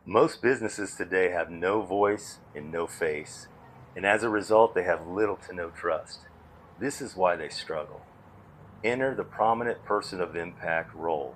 Most businesses today have no voice and no face, and as a result, they have little to no trust. This is why they struggle. Enter the prominent person of impact role.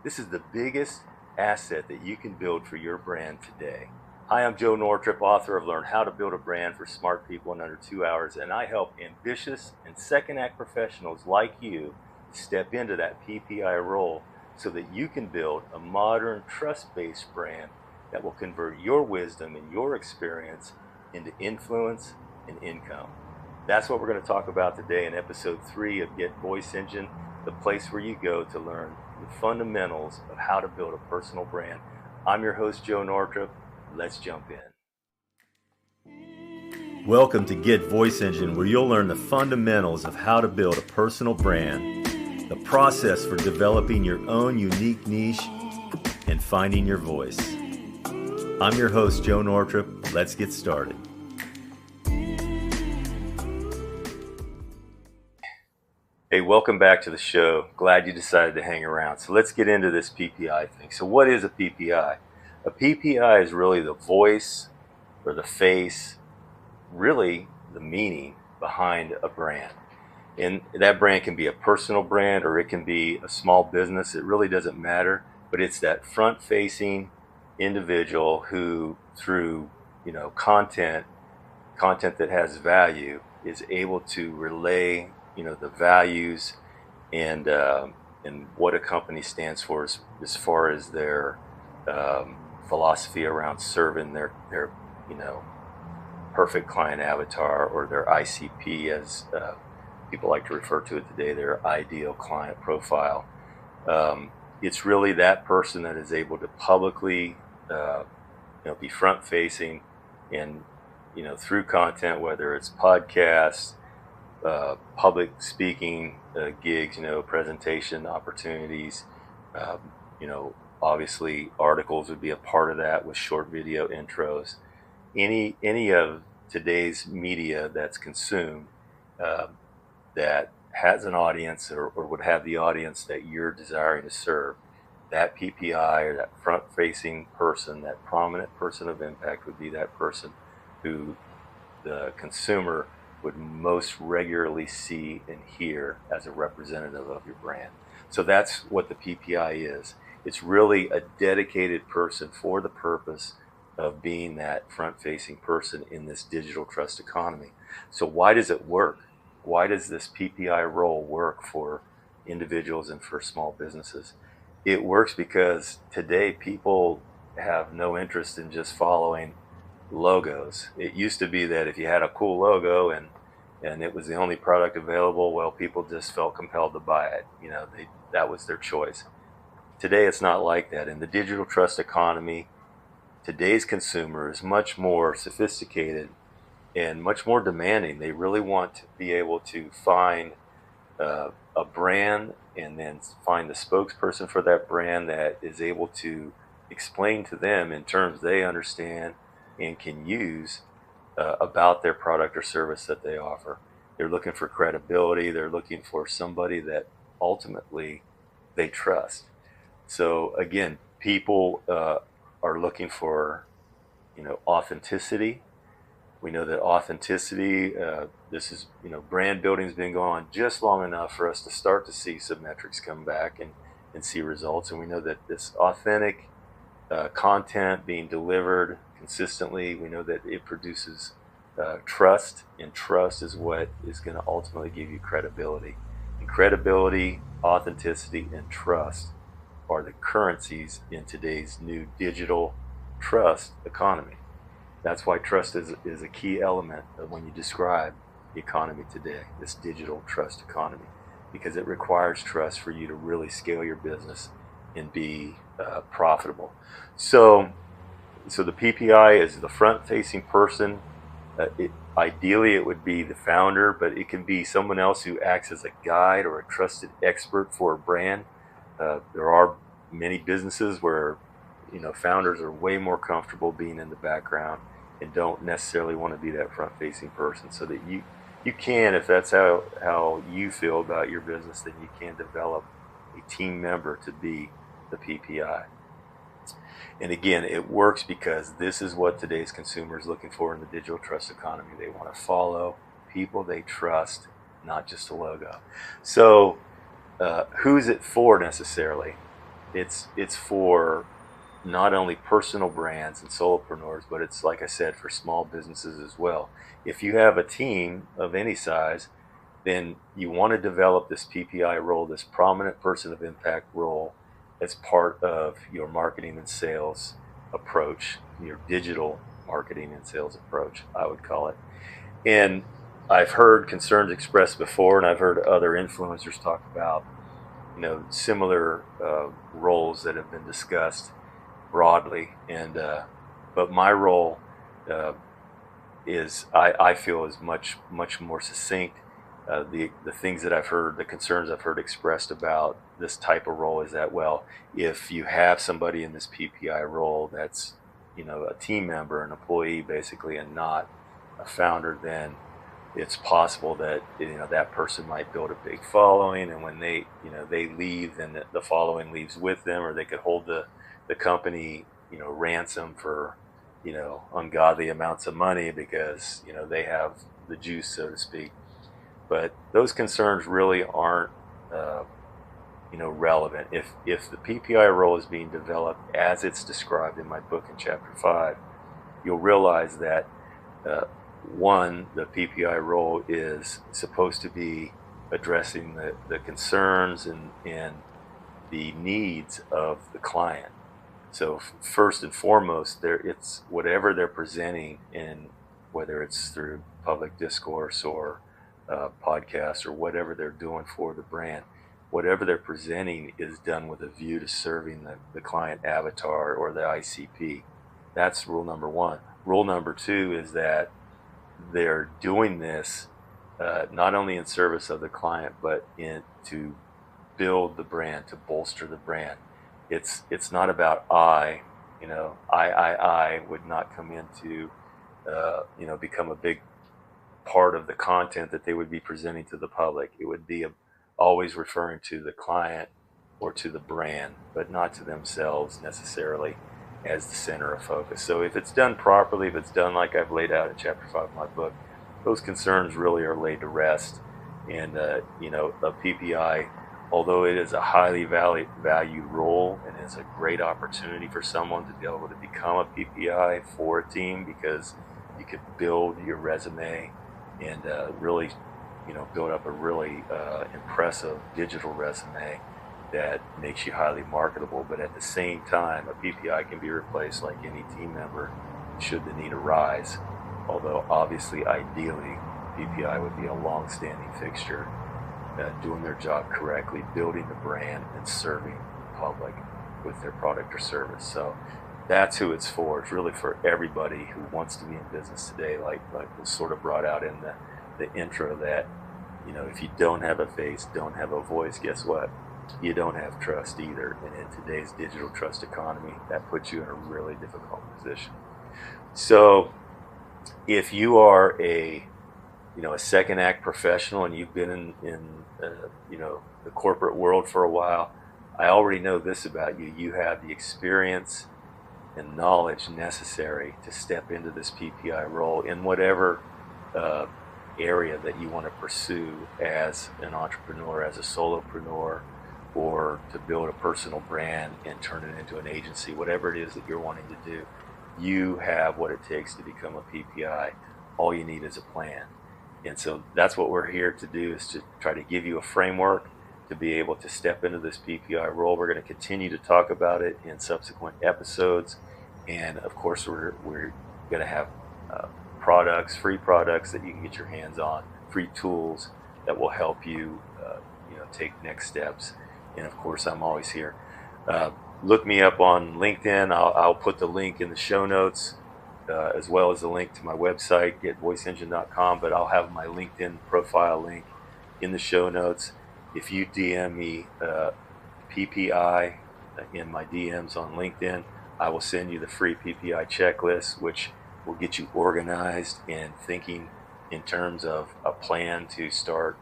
This is the biggest asset that you can build for your brand today. Hi, I'm Joe Nortrup, author of Learn How to Build a Brand for Smart People in Under 2 Hours, and I help ambitious and second act professionals like you step into that PPI role so that you can build a modern, trust-based brand that will convert your wisdom and your experience into influence and income. That's what we're going to talk about today in episode 3 of Get Voice Engine, the place where you go to learn the fundamentals of how to build a personal brand. I'm your host, Joe Nortrup. Let's jump in. Welcome to Get Voice Engine, where you'll learn the fundamentals of how to build a personal brand, the process for developing your own unique niche, and finding your voice. I'm your host, Joe Nortrup. Let's get started. Hey, welcome back to the show. Glad you decided to hang around. So let's get into this PPI thing. So what is a PPI? A PPI is really the voice or the face, really the meaning behind a brand. And that brand can be a personal brand or it can be a small business. It really doesn't matter. But it's that front-facing individual who, through content that has value, is able to relay the values and what a company stands for as far as their philosophy around serving their perfect client avatar, or their ICP, as people like to refer to it today, their ideal client profile. It's really that person that is able to publicly be front facing and through content, whether it's podcasts, public speaking gigs, presentation opportunities, obviously articles would be a part of that, with short video intros. Any of today's media that's consumed that has an audience or would have the audience that you're desiring to serve, that PPI or that front-facing person, that prominent person of impact, would be that person who the consumer would most regularly see and hear as a representative of your brand. So that's what the PPI is. It's really a dedicated person for the purpose of being that front-facing person in this digital trust economy. So why does it work? Why does this PPI role work for individuals and for small businesses? It works because today people have no interest in just following logos. It used to be that if you had a cool logo and it was the only product available, well, people just felt compelled to buy it. That was their choice. Today it's not like that. In the digital trust economy, today's consumer is much more sophisticated and much more demanding. They really want to be able to find a brand and then find the spokesperson for that brand that is able to explain to them in terms they understand and can use about their product or service that they offer. They're looking for credibility. They're looking for somebody that ultimately they trust. So again, people are looking for authenticity. We know that authenticity, this is, brand building has been going on just long enough for us to start to see some metrics come back and see results. And we know that this authentic content being delivered consistently, we know that it produces trust, and trust is what is going to ultimately give you credibility. And credibility, authenticity, and trust are the currencies in today's new digital trust economy. That's why trust is a key element of when you describe the economy today, this digital trust economy, because it requires trust for you to really scale your business and be profitable. So the PPI is the front-facing person. Ideally, it would be the founder, but it can be someone else who acts as a guide or a trusted expert for a brand. There are many businesses where founders are way more comfortable being in the background and don't necessarily want to be that front-facing person, so that you can, if that's how you feel about your business, then you can develop a team member to be the PPI. And again, it works because this is what today's consumer is looking for in the digital trust economy. They want to follow people they trust, not just a logo. So who's it for necessarily? It's for not only personal brands and solopreneurs, but it's, like I said, for small businesses as well. If you have a team of any size, then you want to develop this PPI role, this prominent person of impact role, as part of your marketing and sales approach, your digital marketing and sales approach, I would call it. And I've heard concerns expressed before, and I've heard other influencers talk about, similar roles that have been discussed broadly. And but my role I feel is much more succinct. The things that I've heard, the concerns I've heard expressed about this type of role is that, well, if you have somebody in this PPI role that's a team member, an employee basically, and not a founder, then it's possible that that person might build a big following, and when they leave, then the following leaves with them, or they could hold the company ransom for ungodly amounts of money because they have the juice, so to speak. But those concerns really aren't relevant. If the PPI role is being developed as it's described in my book in chapter 5, you'll realize that one, the PPI role is supposed to be addressing the concerns and the needs of the client. So first and foremost, it's whatever they're presenting, in whether it's through public discourse or podcast or whatever they're doing for the brand, whatever they're presenting is done with a view to serving the client avatar or the ICP. That's rule number one. Rule number two is that they're doing this not only in service of the client, but to build the brand, to bolster the brand. It's not about I would not come into become a big part of the content that they would be presenting to the public. It would be always referring to the client or to the brand, but not to themselves necessarily as the center of focus. So if it's done properly, if it's done like I've laid out in chapter 5 of my book, those concerns really are laid to rest. And a PPI, although it is a highly valued role and is a great opportunity for someone to be able to become a PPI for a team, because you could build your resume and really build up a really impressive digital resume that makes you highly marketable. But at the same time, a PPI can be replaced like any team member should the need arise. Although obviously, ideally, PPI would be a long-standing fixture, doing their job correctly, building the brand, and serving the public with their product or service. So that's who it's for. It's really for everybody who wants to be in business today, like was sort of brought out in the intro, that if you don't have a face, don't have a voice, guess what? You don't have trust either. And in today's digital trust economy, that puts you in a really difficult position. So if you are a second act professional and you've been in the corporate world for a while, I already know this about you. You have the experience and knowledge necessary to step into this PPI role in whatever area that you want to pursue as an entrepreneur, as a solopreneur, or to build a personal brand and turn it into an agency. Whatever it is that you're wanting to do, you have what it takes to become a PPI. All you need is a plan. And so that's what we're here to do, is to try to give you a framework to be able to step into this PPI role. We're going to continue to talk about it in subsequent episodes. And of course, we're going to have products, free products that you can get your hands on, free tools that will help you, take next steps. And of course, I'm always here. Look me up on LinkedIn. I'll put the link in the show notes, as well as the link to my website, getvoiceengine.com. But I'll have my LinkedIn profile link in the show notes. If you DM me PPI in my DMs on LinkedIn, I will send you the free PPI checklist, which will get you organized and thinking in terms of a plan to start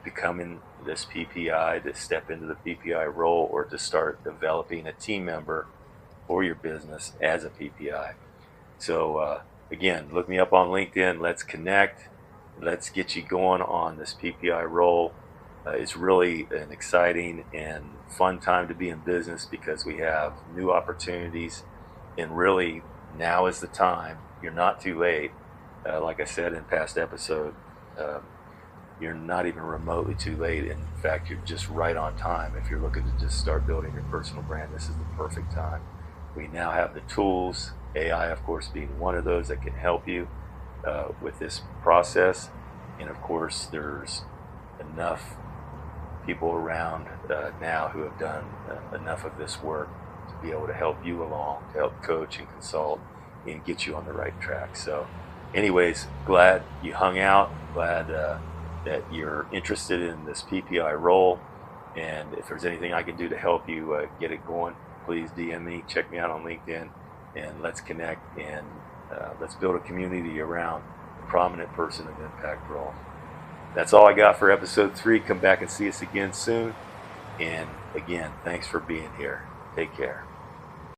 becoming this PPI, to step into the PPI role, or to start developing a team member for your business as a PPI. So again, look me up on LinkedIn. Let's connect. Let's get you going on this PPI role. It's really an exciting and fun time to be in business because we have new opportunities, and really now is the time. You're not too late. Like I said in past episode, you're not even remotely too late. In fact, you're just right on time. If you're looking to just start building your personal brand, this is the perfect time. We now have the tools, AI of course being one of those that can help you with this process. And of course there's enough people around now who have done enough of this work to be able to help you along, to help coach and consult and get you on the right track. So anyways, glad you hung out, glad that you're interested in this PPI role, and if there's anything I can do to help you get it going, please DM me, check me out on LinkedIn, and let's connect, and let's build a community around a prominent person of impact role. That's all I got for episode 3. Come back and see us again soon. And again, thanks for being here. Take care.